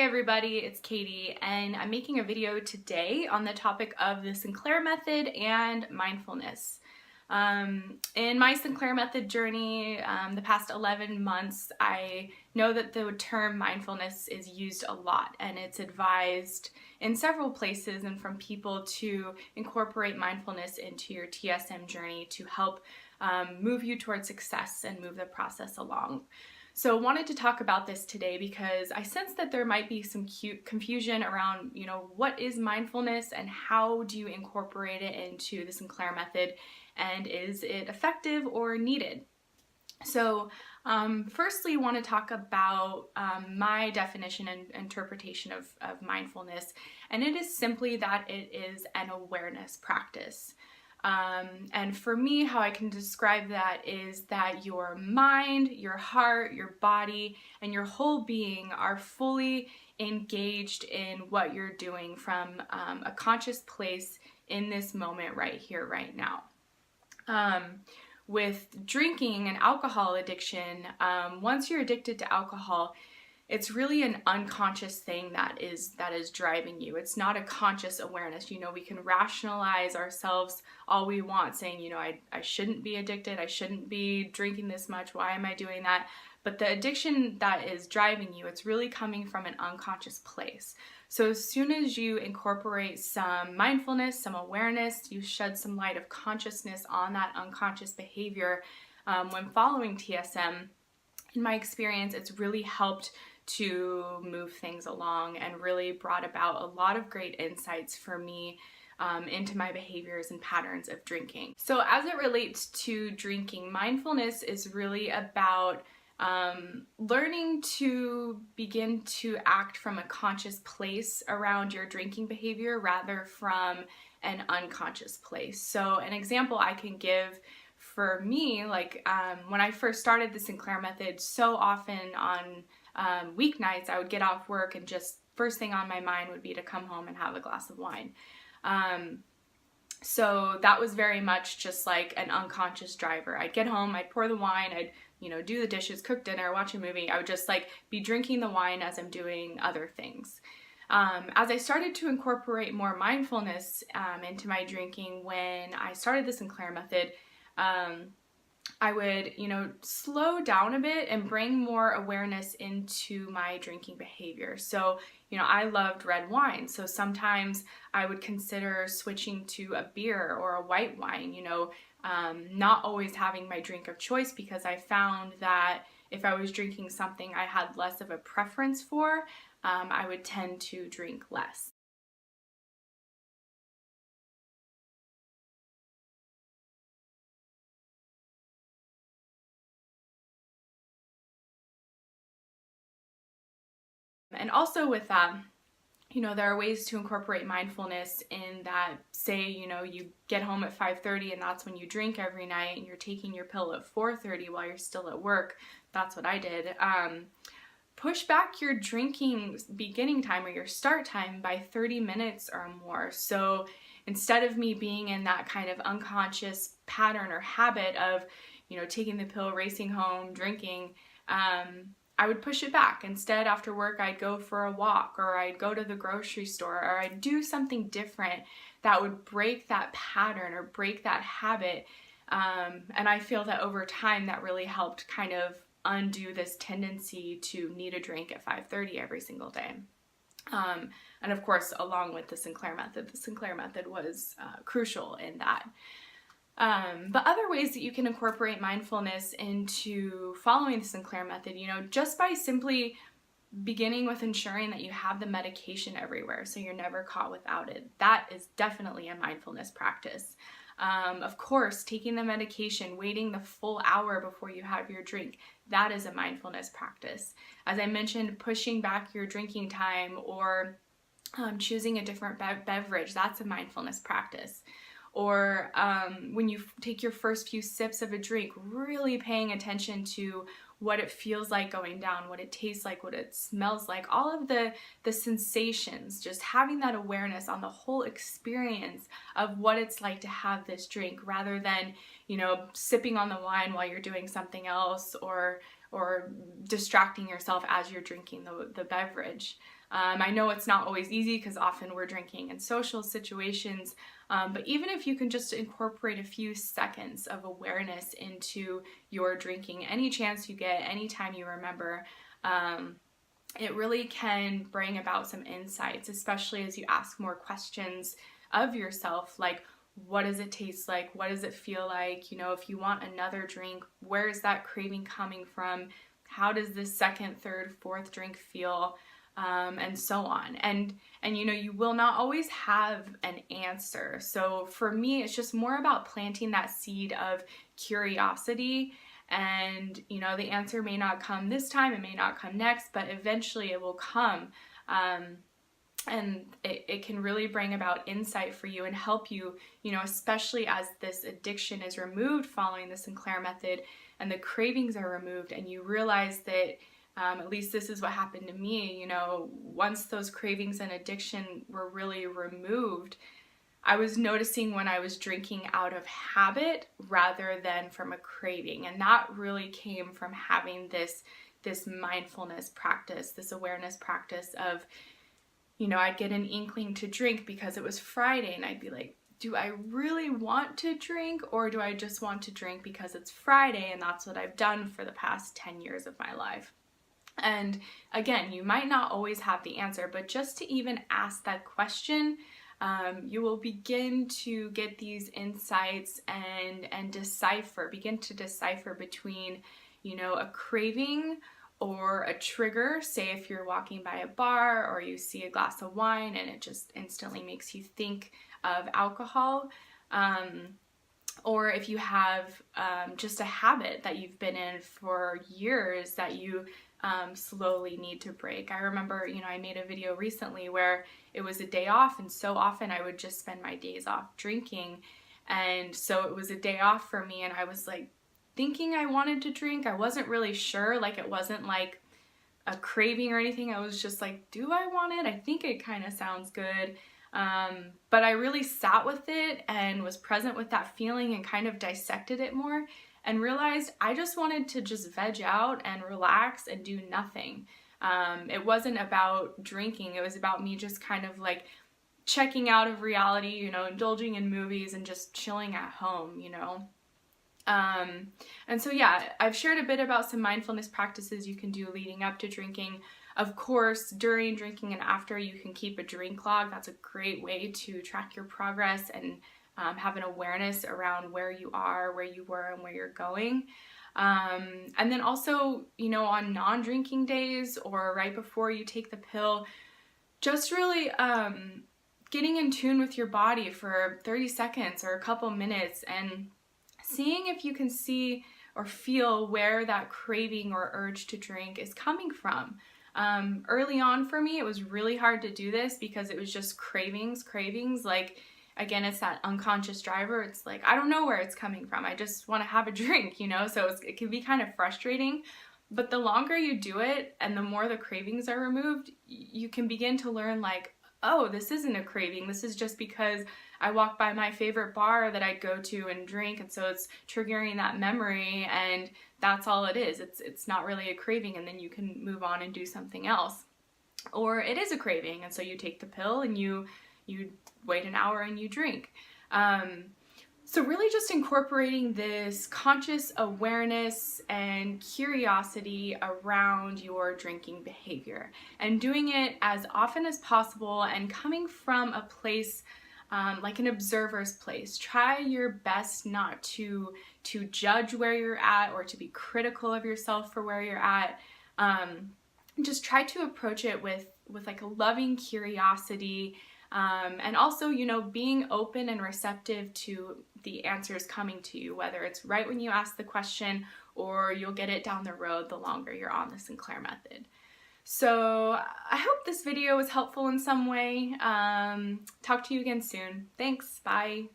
everybody, it's Katie, and I'm making a video today on the topic of the Sinclair Method and mindfulness. In my Sinclair Method journey, the past 11 months, I know that the term mindfulness is used a lot, and it's advised in several places and from people to incorporate mindfulness into your TSM journey to help move you towards success and move the process along. So I wanted to talk about this today because I sense that there might be some confusion around, what is mindfulness and how do you incorporate it into the Sinclair Method, and is it effective or needed? So firstly, I want to talk about my definition and interpretation of mindfulness, and it is simply that it is an awareness practice. And for me, how I can describe that is that your mind, your heart, your body, and your whole being are fully engaged in what you're doing from a conscious place in this moment right here, right now. With drinking and alcohol addiction, once you're addicted to alcohol, it's really an unconscious thing that is driving you. It's not a conscious awareness. We can rationalize ourselves all we want, saying, I shouldn't be addicted. I shouldn't be drinking this much. Why am I doing that? But the addiction that is driving you, it's really coming from an unconscious place. So as soon as you incorporate some mindfulness, some awareness, you shed some light of consciousness on that unconscious behavior when following TSM, in my experience, it's really helped to move things along and really brought about a lot of great insights for me into my behaviors and patterns of drinking. So as it relates to drinking, mindfulness is really about learning to begin to act from a conscious place around your drinking behavior rather from an unconscious place. So an example I can give for me, when I first started the Sinclair Method, so often on weeknights I would get off work and just first thing on my mind would be to come home and have a glass of wine. So that was very much just like an unconscious driver. I'd get home, I'd pour the wine, I'd do the dishes, cook dinner, watch a movie. I would just be drinking the wine as I'm doing other things. As I started to incorporate more mindfulness into my drinking when I started the Sinclair Method, I would, slow down a bit and bring more awareness into my drinking behavior. So, I loved red wine. So sometimes I would consider switching to a beer or a white wine, not always having my drink of choice, because I found that if I was drinking something I had less of a preference for, I would tend to drink less. And also with that, there are ways to incorporate mindfulness in that, say, you get home at 5:30 and that's when you drink every night, and you're taking your pill at 4:30 while you're still at work. That's what I did. Push back your drinking beginning time or your start time by 30 minutes or more. So instead of me being in that kind of unconscious pattern or habit of, taking the pill, racing home, drinking, I would push it back. Instead, after work, I'd go for a walk, or I'd go to the grocery store, or I'd do something different that would break that pattern or break that habit. And I feel that over time, that really helped kind of undo this tendency to need a drink at 5:30 every single day. And of course, along with the Sinclair Method was crucial in that. But other ways that you can incorporate mindfulness into following the Sinclair Method, just by simply beginning with ensuring that you have the medication everywhere so you're never caught without it. That is definitely a mindfulness practice. Of course, taking the medication, waiting the full hour before you have your drink, that is a mindfulness practice. As I mentioned, pushing back your drinking time or choosing a different beverage, that's a mindfulness practice. Or when you take your first few sips of a drink, really paying attention to what it feels like going down, what it tastes like, what it smells like, all of the sensations, just having that awareness on the whole experience of what it's like to have this drink, rather than, sipping on the wine while you're doing something else, or or distracting yourself as you're drinking the beverage. I know it's not always easy because often we're drinking in social situations, but even if you can just incorporate a few seconds of awareness into your drinking, any chance you get, anytime you remember, it really can bring about some insights, especially as you ask more questions of yourself, like, what does it taste like? What does it feel like? You know, if you want another drink, where is that craving coming from? How does this second, third, fourth drink feel? And so on. And you know, you will not always have an answer. So for me, it's just more about planting that seed of curiosity. And you know, the answer may not come this time, it may not come next, but eventually it will come. And it can really bring about insight for you and help you, you know, especially as this addiction is removed following the Sinclair method and the cravings are removed, and you realize that at least this is what happened to me, you know, once those cravings and addiction were really removed, I was noticing when I was drinking out of habit rather than from a craving. And that really came from having this mindfulness practice, this awareness practice of, you know, I'd get an inkling to drink because it was Friday and I'd be like, do I really want to drink, or do I just want to drink because it's Friday and that's what I've done for the past 10 years of my life? And again, you might not always have the answer, but just to even ask that question, you will begin to get these insights and begin to decipher between, you know, a craving or a trigger. Say if you're walking by a bar or you see a glass of wine and it just instantly makes you think of alcohol, or if you have just a habit that you've been in for years that you slowly need to break. I remember, you know, I made a video recently where it was a day off, and so often I would just spend my days off drinking, and so it was a day off for me, and I was like thinking I wanted to drink. I wasn't really sure, like it wasn't like a craving or anything. I was just like, do I want it? I think it kind of sounds good. But I really sat with it and was present with that feeling and kind of dissected it more and realized I just wanted to just veg out and relax and do nothing. It wasn't about drinking. It was about me just kind of like checking out of reality, you know, indulging in movies and just chilling at home, you know. And so yeah, I've shared a bit about some mindfulness practices you can do leading up to drinking. Of course, during drinking and after, you can keep a drink log. That's a great way to track your progress and have an awareness around where you are, where you were, and where you're going. And then also, you know, on non-drinking days or right before you take the pill, just really getting in tune with your body for 30 seconds or a couple minutes and seeing if you can see or feel where that craving or urge to drink is coming from. Early on for me, it was really hard to do this because it was just cravings. Like, again, it's that unconscious driver. It's like, I don't know where it's coming from. I just want to have a drink, you know? So it can be kind of frustrating. But the longer you do it and the more the cravings are removed, you can begin to learn like, oh, this isn't a craving. This is just because I walk by my favorite bar that I go to and drink, and so it's triggering that memory, and that's all it is. It's not really a craving, and then you can move on and do something else. Or it is a craving, and so you take the pill and you wait an hour and you drink. So really just incorporating this conscious awareness and curiosity around your drinking behavior and doing it as often as possible and coming from a place like an observer's place. Try your best not to judge where you're at or to be critical of yourself for where you're at. Just try to approach it with like a loving curiosity. And also, you know, being open and receptive to the answers coming to you, whether it's right when you ask the question or you'll get it down the road the longer you're on the Sinclair method. So I hope this video was helpful in some way. Talk to you again soon. Thanks. Bye.